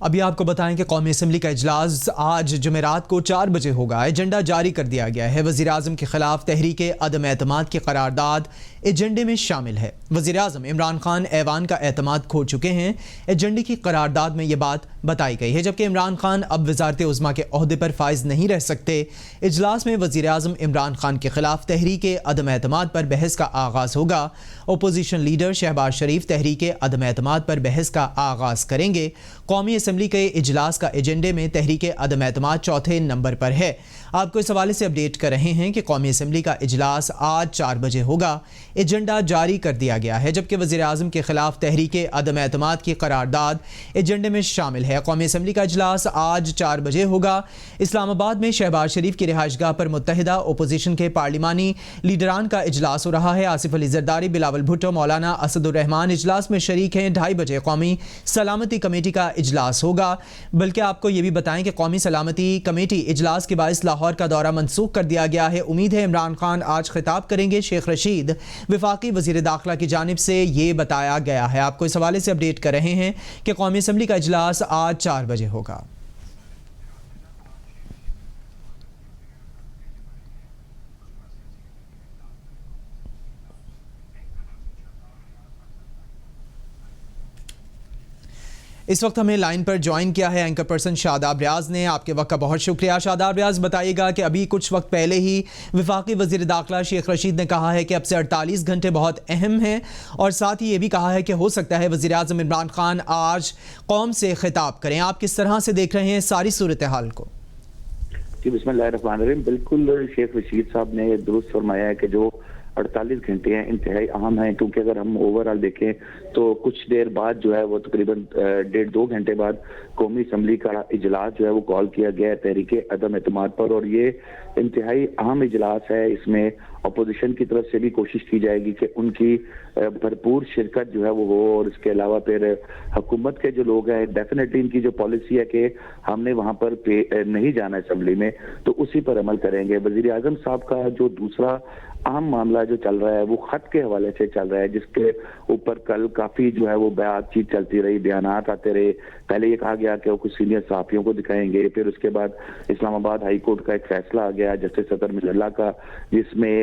ابھی آپ کو بتائیں کہ قومی اسمبلی کا اجلاس آج جمعرات کو 4 بجے ہوگا۔ ایجنڈا جاری کر دیا گیا ہے۔ وزیر اعظم کے خلاف تحریک عدم اعتماد کی قرارداد ایجنڈے میں شامل ہے۔ وزیر اعظم عمران خان ایوان کا اعتماد کھو چکے ہیں۔ ایجنڈے کی قرارداد میں یہ بات بتائی گئی ہے، جبکہ عمران خان اب وزارت عظمیٰ کے عہدے پر فائز نہیں رہ سکتے۔ اجلاس میں وزیر اعظم عمران خان کے خلاف تحریک عدم اعتماد پر بحث کا آغاز ہوگا۔ اپوزیشن لیڈر شہباز شریف تحریک عدم اعتماد پر بحث کا آغاز کریں گے۔ قومی اسمبلی کے اجلاس کا ایجنڈے میں تحریک عدم اعتماد چوتھے نمبر پر ہے۔ آپ کو اس حوالے سے اپڈیٹ کر رہے ہیں کہ قومی اسمبلی کا اجلاس آج 4 بجے ہوگا۔ ایجنڈا جاری کر دیا گیا ہے، جبکہ وزیر اعظم کے خلاف تحریک عدم اعتماد کی قرارداد ایجنڈے میں شامل ہے۔ قومی اسمبلی کا اجلاس آج 4 بجے ہوگا۔ اسلام آباد میں شہباز شریف کی رہائش گاہ پر متحدہ اپوزیشن کے پارلیمانی لیڈران کا اجلاس ہو رہا ہے۔ آصف علی زرداری، بلاول بھٹو، مولانا اسد الرحمان اجلاس میں شریک ہیں۔ 2:30 بجے قومی سلامتی کمیٹی کا اجلاس ہوگا۔ بلکہ آپ کو یہ بھی بتائیں کہ قومی سلامتی کمیٹی اجلاس کے باعث لاہور کا دورہ منسوخ کر دیا گیا ہے۔ امید ہے عمران خان آج خطاب کریں گے۔ شیخ رشید وفاقی وزیر داخلہ کی جانب سے یہ بتایا گیا ہے۔ آپ کو اس حوالے سے اپڈیٹ کر رہے ہیں کہ قومی اسمبلی کا اجلاس آج 4 بجے ہوگا۔ اس وقت ہمیں لائن پر جوائن کیا ہے اینکر پرسن شاداب ریاض نے۔ آپ کے وقت کا بہت شکریہ۔ شاداب ریاض، بتائیے گا کہ ابھی کچھ وقت پہلے ہی وفاقی وزیر داخلہ شیخ رشید نے کہا ہے کہ اب سے 48 گھنٹے بہت اہم ہیں، اور ساتھ ہی یہ بھی کہا ہے کہ ہو سکتا ہے وزیر اعظم عمران خان آج قوم سے خطاب کریں۔ آپ کس طرح سے دیکھ رہے ہیں ساری صورتحال کو؟ جی بسم اللہ الرحمن الرحیم۔ بالکل شیخ رشید صاحب نے درست فرمایا ہے کہ جو 48 گھنٹے ہیں انتہائی اہم ہیں، کیونکہ اگر ہم اوورآل دیکھیں تو کچھ دیر بعد جو ہے وہ تقریباً 1.5-2 گھنٹے بعد قومی اسمبلی کا اجلاس جو ہے وہ کال کیا گیا ہے تحریک عدم اعتماد پر، اور یہ انتہائی اہم اجلاس ہے۔ اس میں اپوزیشن کی طرف سے بھی کوشش کی جائے گی کہ ان کی بھرپور شرکت جو ہے وہ ہو، اور اس کے علاوہ پھر حکومت کے جو لوگ ہیں ڈیفینیٹلی ان کی جو پالیسی ہے کہ ہم نے وہاں پر نہیں جانا اسمبلی میں، تو اسی پر عمل کریں گے۔ وزیر اعظم صاحب کا جو دوسرا اہم معاملہ جو چل رہا ہے وہ خط کے حوالے سے چل رہا ہے، جس کے اوپر کل کافی جو ہے وہ بات چیت چلتی رہی، بیانات آتے رہے۔ پہلے یہ کہا گیا کہ وہ کچھ سینئر صحافیوں کو دکھائیں گے، پھر اس کے بعد اسلام آباد ہائی کورٹ کا ایک فیصلہ آ گیا جسٹس صدر مجلہ کا، جس میں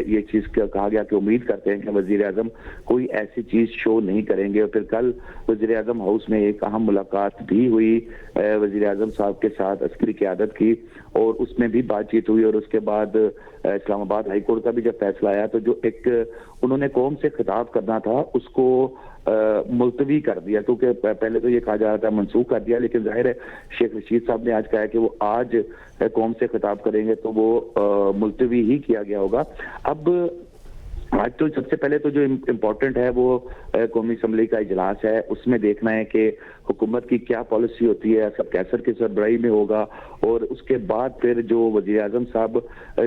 یہ چیز کہا گیا کہ امید کرتے ہیں کہ وزیر اعظم کوئی ایسی چیز شو نہیں کریں گے۔ اور پھر کل وزیر اعظم ہاؤس میں ایک اہم ملاقات بھی ہوئی وزیر اعظم صاحب کے ساتھ عسکری قیادت کی، اور اس میں بھی بات چیت ہوئی، اور اس کے بعد اسلام آباد ہائی کورٹ کا بھی جب فیصلہ آیا تو جو ایک انہوں نے قوم سے خطاب کرنا تھا اس کو ملتوی کر دیا، کیونکہ پہلے تو یہ کہا جا رہا تھا منسوخ کر دیا، لیکن ظاہر ہے شیخ رشید صاحب نے آج کہا ہے کہ وہ آج قوم سے خطاب کریں گے، تو وہ ملتوی ہی کیا گیا ہوگا۔ اب آج تو سب سے پہلے تو جو امپورٹنٹ ہے وہ قومی اسمبلی کا اجلاس ہے، اس میں دیکھنا ہے کہ حکومت کی کیا پالیسی ہوتی ہے، سب کیسر کی سربراہی میں ہوگا، اور اس کے بعد پھر جو وزیر اعظم صاحب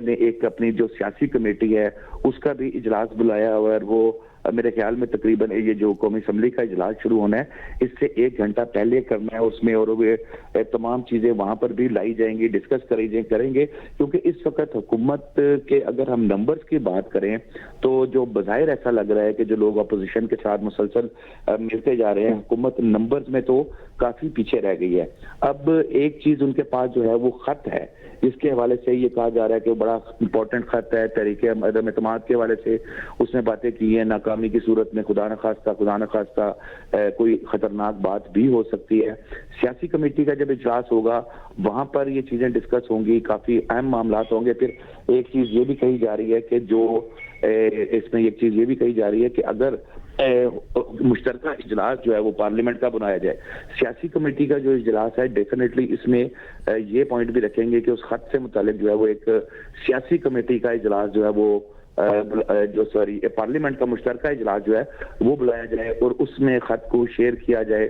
نے ایک اپنی جو سیاسی کمیٹی ہے اس کا بھی اجلاس بلایا، اور وہ میرے خیال میں تقریباً یہ جو قومی اسمبلی کا اجلاس شروع ہونا ہے اس سے 1 گھنٹہ پہلے کرنا ہے اس میں، اور وہ تمام چیزیں وہاں پر بھی لائی جائیں گی، ڈسکس کریں گے، کیونکہ اس وقت حکومت کے اگر ہم نمبرز کی بات کریں تو جو بظاہر ایسا لگ رہا ہے کہ جو لوگ اپوزیشن کے ساتھ مسلسل ملتے جا رہے ہیں، حکومت نمبرز میں تو کافی پیچھے رہ گئی ہے۔ اب ایک چیز ان کے پاس جو ہے وہ خط ہے، جس کے حوالے سے یہ کہا جا رہا ہے کہ وہ بڑا امپورٹنٹ خط ہے تحریک عدم اعتماد کے حوالے سے، اس نے باتیں کی ہیں ناکامی کی صورت میں خدا نخواستہ کوئی خطرناک بات بھی ہو سکتی ہے۔ سیاسی کمیٹی کا جب اجلاس ہوگا وہاں پر یہ چیزیں ڈسکس ہوں گی، کافی اہم معاملات ہوں گے۔ پھر ایک چیز یہ بھی کہی جا رہی ہے کہ جو اس میں ایک چیز یہ بھی کہی جا رہی ہے کہ اگر مشترکہ اجلاس جو ہے وہ پارلیمنٹ کا بنایا جائے، سیاسی کمیٹی کا جو اجلاس ہے ڈیفینیٹلی اس میں یہ پوائنٹ بھی رکھیں گے کہ اس خط سے متعلق جو ہے وہ ایک سیاسی کمیٹی کا اجلاس جو ہے وہ پارلیمنٹ کا مشترکہ اجلاس جو ہے وہ بلایا جائے، اور اس میں خط کو شیئر کیا جائے۔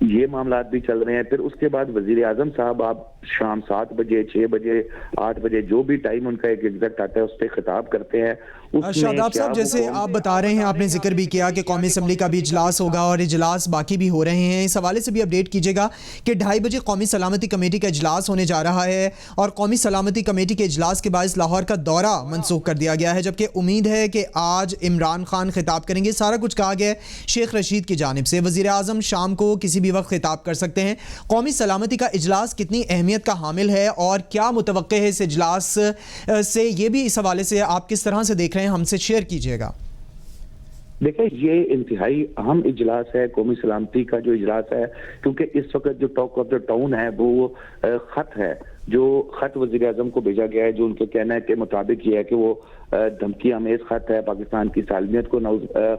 یہ معاملات بھی چل رہے ہیں۔ پھر اس کے بعد وزیر اعظم صاحب آپ شام 7 بجے 6 بجے 8 بجے جو بھی ٹائم ان کا ایک ایگزیکٹ آتا ہے اس پہ خطاب کرتے ہیں، شاداب صاحب، جیسے آپ بتا رہے ہیں، آپ نے ذکر بھی کیا کہ قومی اسمبلی کا بھی اجلاس ہوگا اور اجلاس باقی بھی ہو رہے ہیں، اس حوالے سے بھی اپڈیٹ کیجیے گا کہ 2:30 بجے قومی سلامتی کمیٹی کا اجلاس ہونے جا رہا ہے اور قومی سلامتی کمیٹی کے اجلاس کے باعث لاہور کا دورہ منسوخ کر دیا گیا ہے، جبکہ امید ہے کہ آج عمران خان خطاب کریں گے۔ سارا کچھ کہا گیا ہے شیخ رشید کی جانب سے، وزیر اعظم شام کو کسی بھی وقت خطاب کر سکتے ہیں۔ قومی سلامتی کا اجلاس کتنی اہمیت کا حامل ہے اور کیا متوقع ہے اس اجلاس سے، یہ بھی اس حوالے سے آپ کس طرح سے دیکھ رہے ہیں، ہم سے شیئر کیجئے گا۔ دیکھیں، یہ انتہائی اہم اجلاس ہے قومی سلامتی کا جو اجلاس ہے، کیونکہ اس وقت جو ٹاک آف دا ٹاؤن ہے وہ خط ہے، جو خط وزیر اعظم کو بھیجا گیا ہے، جو ان کے کہنے کے مطابق یہ ہے کہ وہ دھمکی آمیز خط ہے، پاکستان کی سالمیت کو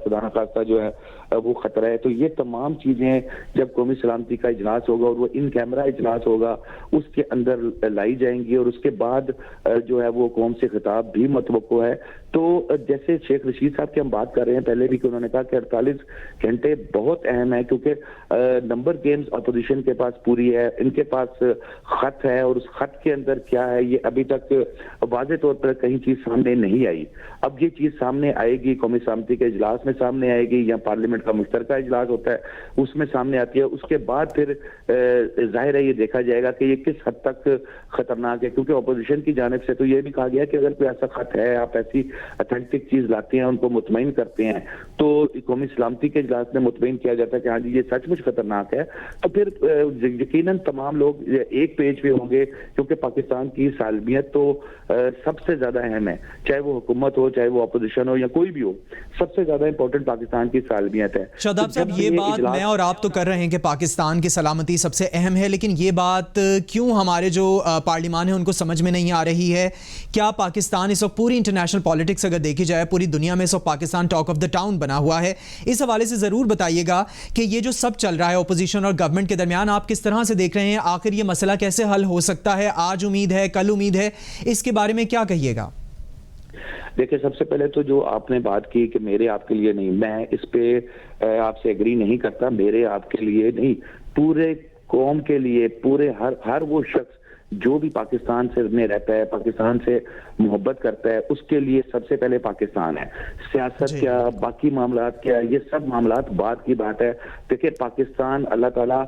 خدا نخواستہ جو ہے وہ خطرہ ہے۔ تو یہ تمام چیزیں جب قومی سلامتی کا اجلاس ہوگا اور وہ ان کیمرہ اجلاس ہوگا، اس کے اندر لائی جائیں گی اور اس کے بعد جو ہے وہ قوم سے خطاب بھی متوقع ہے۔ تو جیسے شیخ رشید صاحب کی ہم بات کر رہے ہیں پہلے بھی، کہ انہوں نے کہا کہ 48 گھنٹے بہت اہم ہے، کیونکہ نمبر گیمز اپوزیشن کے پاس پوری ہے، ان کے پاس خط ہے، اور اس خط کے اندر کیا ہے یہ ابھی تک واضح طور پر کہیں چیز سامنے نہیں آئی۔ اب یہ چیز سامنے آئے گی، قومی سلامتی کے اجلاس میں سامنے آئے گی، یا پارلیمنٹ کا مشترکہ اجلاس ہوتا ہے اس میں سامنے آتی ہے۔ اس کے بعد پھر ظاہر ہے یہ دیکھا جائے گا کہ یہ کس حد تک خطرناک ہے، کیونکہ اپوزیشن کی جانب سے تو یہ بھی کہا گیا کہ اگر کوئی ایسا خط ہے، آپ ایسی اتھینٹک چیز لاتے ہیں، ان کو مطمئن کرتے ہیں، تو قومی سلامتی کے اجلاس میں مطمئن کیا جاتا ہے کہ ہاں جی یہ سچ مچ خطرناک ہے، تو پھر یقیناً تمام لوگ ایک پیج پہ ہوں گے، کیونکہ پاکستان کی سالمیت تو سب سے زیادہ اہم ہے، چاہے وہ حکومت ہو، چاہے وہ اپوزیشن ہو، یا کوئی بھی ہو، سب سے زیادہ امپورٹنٹ پاکستان کی سالمیت ہے۔ شاداب صاحب، یہ بات میں اور آپ تو کر رہے ہیں کہ پاکستان کی سلامتی سب سے اہم ہے، لیکن یہ بات کیوں ہمارے جو پارلیمان ہے ان کو سمجھ میں نہیں آ رہی ہے؟ کیا پاکستان اس وقت پوری انٹرنیشنل پالیٹکس اگر دیکھی جائے، پوری دنیا میں اس وقت Pakistan talk of the town بنا ہوا ہے؟ اس حوالے سے ضرور بتائیے گا کہ یہ جو سب چل رہا ہے اپوزیشن اور گورنمنٹ کے درمیان، آپ کس طرح سے دیکھ رہے ہیں؟ آخر یہ مسئلہ کیسے حل ہو سکتا ہے؟ آج امید ہے، کل امید ہے، اس کے بارے میں کیا کہیے گا؟ دیکھیں، سب سے پہلے تو جو آپ نے بات کی کہ میرے آپ کے لیے نہیں، میں اس پہ آپ سے ایگری نہیں کرتا۔ میرے آپ کے لیے نہیں، پورے قوم کے لیے، پورے ہر وہ شخص جو بھی پاکستان سے میں رہتا ہے، پاکستان سے محبت کرتا ہے، اس کے لیے سب سے پہلے پاکستان ہے۔ سیاست کیا، باقی معاملات کیا، یہ سب معاملات بعد کی بات ہے۔ دیکھیں، پاکستان، اللہ تعالیٰ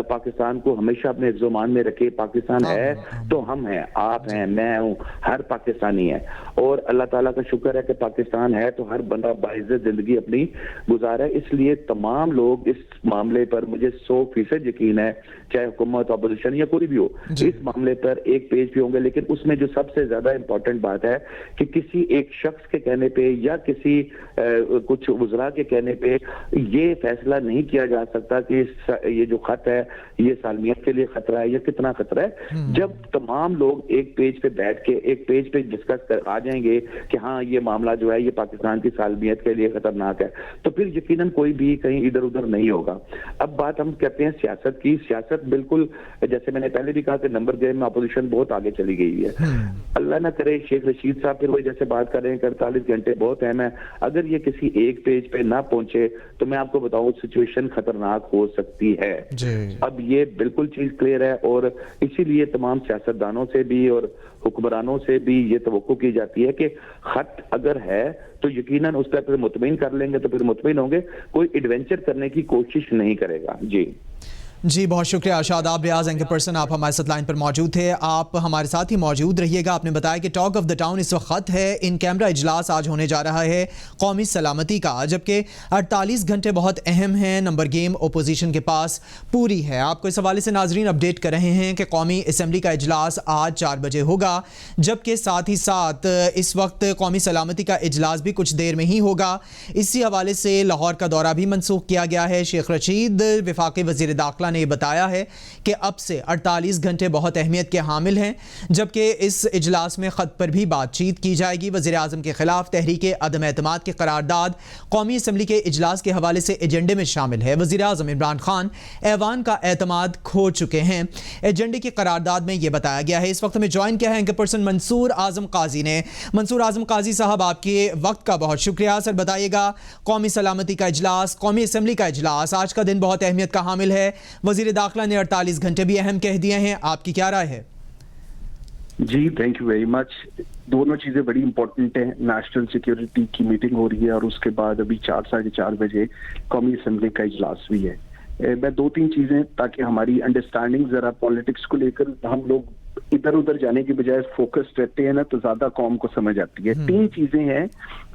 پاکستان کو ہمیشہ اپنے حفظ و امان میں رکھے۔ پاکستان ہے تو ہم ہیں، آپ ہیں، میں ہوں، ہر پاکستانی ہے، اور اللہ تعالیٰ کا شکر ہے کہ پاکستان ہے تو ہر بندہ باعزت زندگی اپنی گزارا ہے۔ اس لیے تمام لوگ اس معاملے پر، مجھے 100% یقین ہے، چاہے حکومت، اپوزیشن یا کوئی بھی ہو، اس معاملے پر ایک پیج پہ ہوں گے۔ لیکن اس میں جو سب سے زیادہ امپورٹنٹ بات ہے کہ کسی ایک شخص کے کہنے پہ یا کسی کچھ وزراء کے کہنے پہ یہ فیصلہ نہیں کیا جا سکتا کہ یہ جو خط ہے یہ سالمیت کے لیے خطرہ ہے یا کتنا خطرہ ہے۔ جب تمام لوگ ایک پیج پہ بیٹھ کے ایک پیج پہ ڈسکس کر آ جائیں گے کہ ہاں یہ معاملہ جو ہے یہ پاکستان کی سالمیت کے لیے خطرناک ہے، تو پھر یقیناً کوئی بھی کہیں ادھر ادھر نہیں ہوگا۔ اب بات ہم کہتے ہیں سیاست کی، سیاست بالکل جیسے میں نے پہلے بھی کہا کہ نمبر گیم میں اپوزیشن بہت آگے چلی گئی ہے۔ اللہ نہ کرے شیخ رشید صاحب پھر وہی جیسے بات کر رہے ہیں کہ 48 گھنٹے بہت اہم ہے، اگر یہ کسی ایک پیج پہ نہ پہنچے تو میں آپ کو بتاؤں سچویشن خطرناک ہو سکتی ہے۔ اب یہ بالکل چیز کلیئر ہے، اور اسی لیے تمام سیاستدانوں سے بھی اور حکمرانوں سے بھی یہ توقع کی جاتی ہے کہ خط اگر ہے تو یقیناً اس پہ مطمئن کر لیں گے، تو پھر مطمئن ہوں گے، کوئی ایڈونچر کرنے کی کوشش نہیں کرے گا۔ جی بہت شکریہ شاداب ریاض، اینکر پرسن، آپ ہمارے ساتھ لائن پر موجود تھے۔ آپ ہمارے ساتھ ہی موجود رہیے گا۔ آپ نے بتایا کہ ٹاک آف دا ٹاؤن اس وقت خط ہے، ان کیمرہ اجلاس آج ہونے جا رہا ہے قومی سلامتی کا، جبکہ 48 گھنٹے بہت اہم ہیں، نمبر گیم اپوزیشن کے پاس پوری ہے۔ آپ کو اس حوالے سے ناظرین اپڈیٹ کر رہے ہیں کہ قومی اسمبلی کا اجلاس آج 4 بجے ہوگا، جبکہ ساتھ ہی ساتھ اس وقت قومی سلامتی کا اجلاس بھی کچھ دیر میں ہی ہوگا۔ اسی حوالے سے لاہور کا دورہ بھی منسوخ کیا گیا ہے۔ شیخ رشید وفاقی وزیر داخلہ نے بتایا ہے کہ اب سے 48 گھنٹے بہت اہمیت کے حامل ہیں، جبکہ اس اجلاس میں خط پر بھی بات چیت کی جائے گی۔ وزیر اعظم کے خلاف تحریک عدم اعتماد کی قرارداد قومی اسمبلی کے اجلاس کے حوالے سے ایجنڈے میں شامل ہے۔ وزیر اعظم عمران خان ایوان کا اعتماد کھو چکے ہیں۔ ایجنڈے کی قرارداد میں یہ بتایا گیا ہے۔ اس وقت میں جوائن کیا ہے اینکر پرسن منصور اعظم قاضی نے۔ منصور اعظم قاضی صاحب، آپ کے وقت کا بہت شکریہ۔ سر بتائیے گا، قومی سلامتی کا اجلاس، قومی اسمبلی کا اجلاس، آج کا دن بہت اہمیت کا حامل ہے۔ وزیر داخلہ نے 48 گھنٹے بھی اہم کہہ دیے ہیں، آپ کی کیا رائے ہے؟ جی تھینک یو ویری مچ. دونوں چیزیں بڑی امپورٹنٹ ہیں. نیشنل سیکیورٹی کی میٹنگ ہو رہی ہے اور اس کے بعد ابھی 4-4:30 بجے قومی اسمبلی کا اجلاس بھی ہے. میں 2-3 چیزیں تاکہ ہماری انڈرسٹینڈنگ ذرا پالیٹکس کو لے کر ہم لوگ ادھر ادھر جانے کی بجائے فوکس رہتے ہیں نا تو زیادہ قوم کو سمجھ آتی ہے. 3 چیزیں ہیں.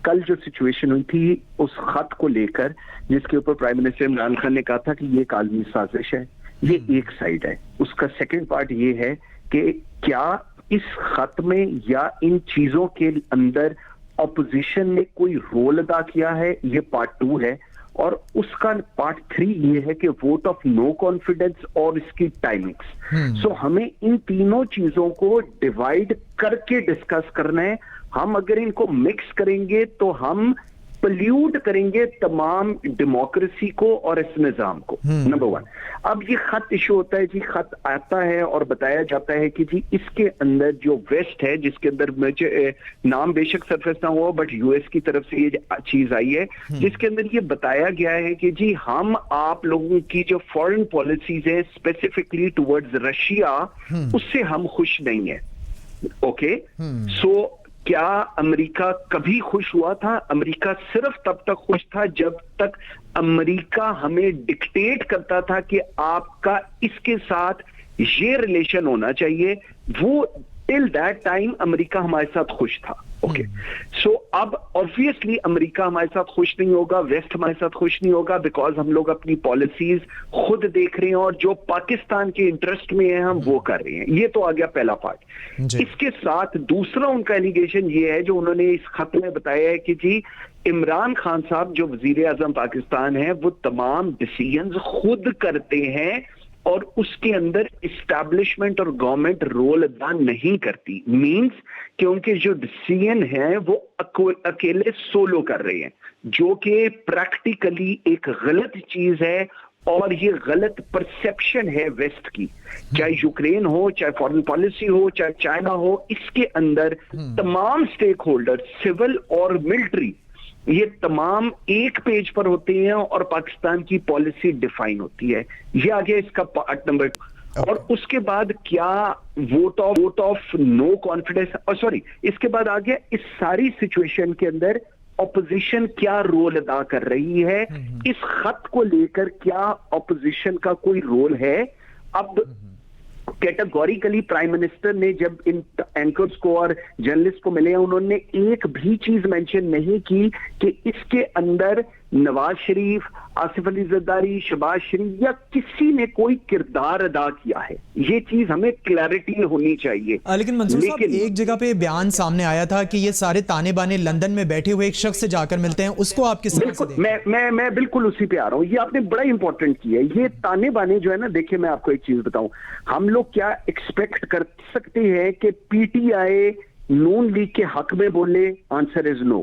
کل جو سچویشن ہوئی تھی اس خط کو لے کر جس کے اوپر پرائم منسٹر عمران خان نے کہا تھا کہ یہ ایک عالمی سازش ہے, یہ ایک سائڈ ہے. اس کا سیکنڈ پارٹ یہ ہے کہ کیا اس خط میں یا ان چیزوں کے اندر اپوزیشن نے کوئی رول ادا کیا ہے, یہ پارٹ 2 ہے. اور اس کا پارٹ 3 یہ ہے کہ ووٹ آف نو کانفیڈنس اور اس کی ٹائمنگز. سو ہمیں ان تینوں چیزوں کو ڈیوائیڈ کر کے ڈسکس کرنا ہے. ہم اگر ان کو مکس کریں گے تو ہم پلیوٹ کریں گے تمام ڈیموکریسی کو اور اس نظام کو. نمبر 1. اب یہ خط ایشو ہوتا ہے جی, خط آتا ہے اور بتایا جاتا ہے کہ جی اس کے اندر جو ویسٹ ہے, جس کے اندر نام بے شک سرفیس نہ ہوا بٹ یو ایس کی طرف سے یہ چیز آئی ہے جس کے اندر یہ بتایا گیا ہے کہ جی ہم آپ لوگوں کی جو فورن پالیسیز ہیں اسپیسیفکلی ٹورڈز رشیا اس سے ہم خوش نہیں ہیں. اوکے, سو کیا امریکہ کبھی خوش ہوا تھا؟ امریکہ صرف تب تک خوش تھا جب تک امریکہ ہمیں ڈکٹیٹ کرتا تھا کہ آپ کا اس کے ساتھ یہ ریلیشن ہونا چاہیے. وہ ٹل دیٹ ٹائم امریکہ ہمارے ساتھ خوش تھا. اوکے, سو اب obviously امریکہ ہمارے ساتھ خوش نہیں ہوگا, ویسٹ ہمارے ساتھ خوش نہیں ہوگا, بیکاز ہم لوگ اپنی پالیسیز خود دیکھ رہے ہیں اور جو پاکستان کے انٹرسٹ میں ہیں ہم وہ کر رہے ہیں. یہ تو آ گیا پہلا پارٹ. اس کے ساتھ دوسرا ان کا ایلیگیشن یہ ہے جو انہوں نے اس خط میں بتایا ہے کہ جی عمران خان صاحب جو وزیر اعظم پاکستان ہیں وہ تمام ڈیسیژنز خود کرتے ہیں اور اس کے اندر اسٹیبلشمنٹ اور گورنمنٹ رول ادا نہیں کرتی. مینز کہ ان کے جو ڈیسیژن ہیں وہ اکیلے سولو کر رہے ہیں, جو کہ پریکٹیکلی ایک غلط چیز ہے اور یہ غلط پرسیپشن ہے ویسٹ کی. چاہے یوکرین ہو, چاہے فارن پالیسی ہو, چاہے چائنا ہو, اس کے اندر تمام سٹیک ہولڈر سول اور ملٹری یہ تمام ایک پیج پر ہوتے ہیں اور پاکستان کی پالیسی ڈیفائن ہوتی ہے. یہ آگے اس کا پارٹ نمبر. اور اس کے بعد کیا vote of no confidence, sorry اس کے بعد آگے اس ساری سچویشن کے اندر اپوزیشن کیا رول ادا کر رہی ہے, اس خط کو لے کر کیا اپوزیشن کا کوئی رول ہے. اب کیٹیگوریکلی پرائم منسٹر نے جب ان اینکرز کو اور جرنلسٹ کو ملے انہوں نے ایک بھی چیز مینشن نہیں کی کہ اس کے اندر نواز شریف, آصف علی زرداری, شہباز شریف یا کسی نے کوئی کردار ادا کیا ہے. یہ چیز ہمیں کلیئرٹی ہونی چاہیے. لیکن منصور صاحب ایک جگہ پہ بیان سامنے آیا تھا کہ یہ سارے تانے بانے لندن میں بیٹھے ہوئے ایک شخص سے جا کر ملتے ہیں, اس کو آپ کس طرح سے دیکھیں؟ میں بالکل اسی پہ آ رہا ہوں. یہ آپ نے بڑا امپورٹنٹ کیا ہے. یہ تانے بانے جو ہے نا, دیکھیں میں آپ کو ایک چیز بتاؤں, ہم لوگ کیا ایکسپیکٹ کر سکتے ہیں کہ P T I known league کے حق میں بولے؟ آنسر از نو.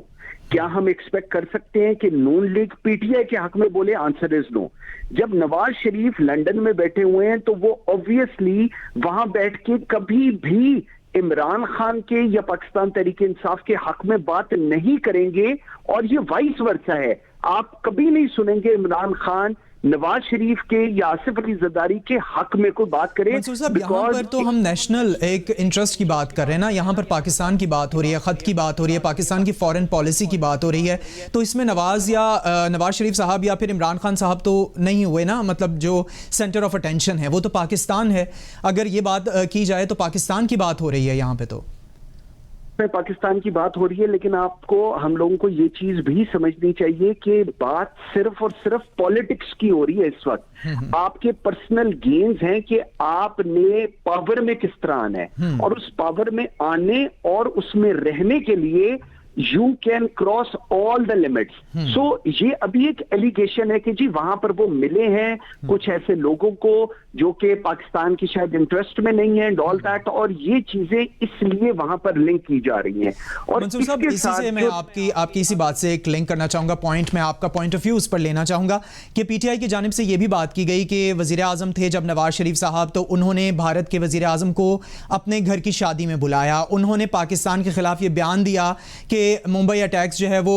کیا ہم ایکسپیکٹ کر سکتے ہیں کہ نون لیگ پی ٹی آئی کے حق میں بولے؟ آنسر از نو. جب نواز شریف لندن میں بیٹھے ہوئے ہیں تو وہ obviously وہاں بیٹھ کے کبھی بھی عمران خان کے یا پاکستان تحریک انصاف کے حق میں بات نہیں کریں گے, اور یہ وائس ورسا ہے. آپ کبھی نہیں سنیں گے عمران خان نواز شریف کے یا آصف علی زرداری کے حق میں کوئی بات کرے. منصور صاحب یہاں پر تو ہم نیشنل ایک انٹرسٹ کی بات کر رہے ہیں نا, یہاں پر پاکستان کی بات ہو رہی ہے, خط کی بات ہو رہی ہے, پاکستان کی فورن پالیسی کی بات ہو رہی ہے, تو اس میں نواز شریف صاحب یا پھر عمران خان صاحب تو نہیں ہوئے نا. مطلب جو سینٹر آف اٹینشن ہے وہ تو پاکستان ہے. اگر یہ بات کی جائے تو پاکستان کی بات ہو رہی ہے یہاں پہ, تو پاکستان کی بات ہو رہی ہے. لیکن آپ کو ہم لوگوں کو یہ چیز بھی سمجھنی چاہیے کہ بات صرف اور صرف پالیٹکس کی ہو رہی ہے اس وقت. آپ کے پرسنل گینز ہیں کہ آپ نے پاور میں کس طرح آنا ہے, اور اس پاور میں آنے اور اس میں رہنے کے لیے you can cross all the limits. So یہ ابھی ایک ایلیگیشن ہے کہ جی وہاں پر وہ ملے ہیں کچھ ایسے لوگوں کو جو کہ پاکستان کی شاید انٹرسٹ میں نہیں ہے, ڈال دیٹ, اور یہ چیزیں اس لیے وہاں پر لنک کی جا رہی ہیں. اور منصور صاحب اسی سے میں آپ کی اسی بات سے ایک لنک کرنا چاہوں گا, پوائنٹ میں آپ کا پوائنٹ آف ویو اس پر لینا چاہوں گا کہ پی ٹی آئی کی جانب سے یہ بھی بات کی گئی کہ وزیر اعظم تھے جب نواز شریف صاحب, تو انہوں نے بھارت کے وزیر اعظم کو اپنے گھر کی شادی میں بلایا, انہوں نے پاکستان کے خلاف یہ بیان دیا کہ ممبئی اٹیکس جو ہے وہ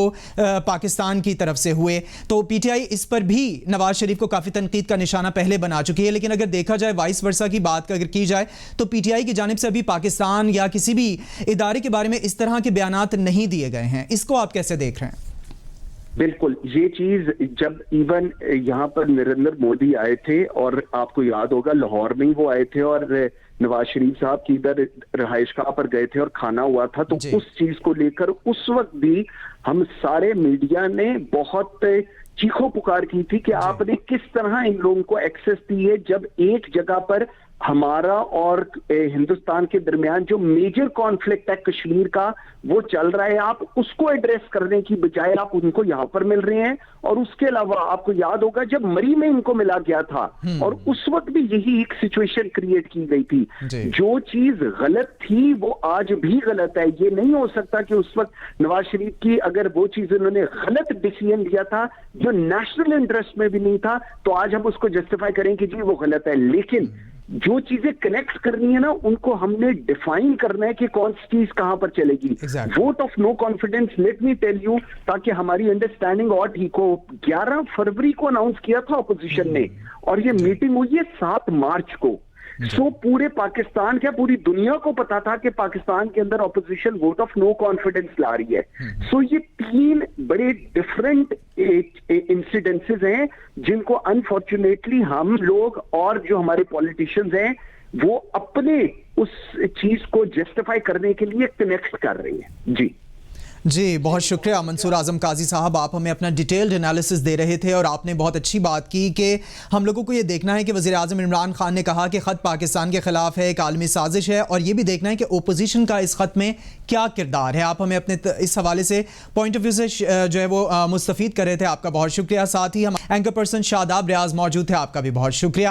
پاکستان کی طرف سے ہوئے، تو پی ٹی آئی اس پر بھی نواز شریف کو کافی تنقید کا نشانہ پہلے بنا چکی ہے، لیکن اگر دیکھا جائے وائس ورسا کی بات اگر کی جائے تو پی ٹی آئی کی جانب سے ابھی پاکستان یا کسی بھی ادارے کے بارے میں اس طرح کے بیانات نہیں دیے گئے ہیں. اس کو آپ کیسے دیکھ رہے ہیں؟ بالکل، یہ چیز جب ایون یہاں پر نریندر مودی آئے تھے، اور آپ کو یاد ہوگا لاہور میں وہ آئے تھے اور نواز شریف صاحب کی ادھر رہائش گاہ پر گئے تھے اور کھانا ہوا تھا، تو اس چیز کو لے کر اس وقت بھی ہم سارے میڈیا نے بہت چیخو پکار کی تھی کہ آپ نے کس طرح ان لوگوں کو ایکسس دی ہے، جب ایک جگہ پر ہمارا اور ہندوستان کے درمیان جو میجر کانفلکٹ ہے کشمیر کا وہ چل رہا ہے، آپ اس کو ایڈریس کرنے کی بجائے آپ ان کو یہاں پر مل رہے ہیں. اور اس کے علاوہ آپ کو یاد ہوگا جب مری میں ان کو ملا گیا تھا اور اس وقت بھی یہی ایک سچویشن کریٹ کی گئی تھی. جو چیز غلط تھی وہ آج بھی غلط ہے. یہ نہیں ہو سکتا کہ اس وقت نواز شریف کی اگر وہ چیز انہوں نے غلط ڈیسیژن لیا تھا جو نیشنل انٹرسٹ میں بھی نہیں تھا تو آج ہم اس کو جسٹیفائی کریں کہ جی وہ غلط ہے. لیکن جو چیزیں کنیکٹ کرنی ہے نا ان کو ہم نے ڈیفائن کرنا ہے کہ کون سی چیز کہاں پر چلے گی. Vote of no confidence, let me tell you, تاکہ ہماری انڈرسٹینڈنگ اور ٹھیک ہو. 11 فروری کو اناؤنس کیا تھا اپوزیشن نے اور یہ میٹنگ ہوئی ہے 7 مارچ کو. سو پورے پاکستان کیا پوری دنیا کو پتا تھا کہ پاکستان کے اندر opposition vote of no confidence لا رہی ہے. سو یہ 3 بڑے ڈفرنٹ انسیڈنسز ہیں جن کو انفارچونیٹلی ہم لوگ اور جو ہمارے پولیٹیشینز ہیں وہ اپنے اس چیز کو جسٹیفائی کرنے کے لیے کنیکٹ کر رہی ہیں. جی بہت شکریہ منصور اعظم قاضی صاحب، آپ ہمیں اپنا ڈیٹیلڈ انالیسس دے رہے تھے اور آپ نے بہت اچھی بات کی کہ ہم لوگوں کو یہ دیکھنا ہے کہ وزیر اعظم عمران خان نے کہا کہ خط پاکستان کے خلاف ہے، ایک عالمی سازش ہے، اور یہ بھی دیکھنا ہے کہ اپوزیشن کا اس خط میں کیا کردار ہے. آپ ہمیں اپنے اس حوالے سے پوائنٹ آف ویو سے جو ہے وہ مستفید کر رہے تھے، آپ کا بہت شکریہ. ساتھ ہی ہم اینکر پرسن شاداب ریاض موجود تھے، آپ کا بھی بہت شکریہ.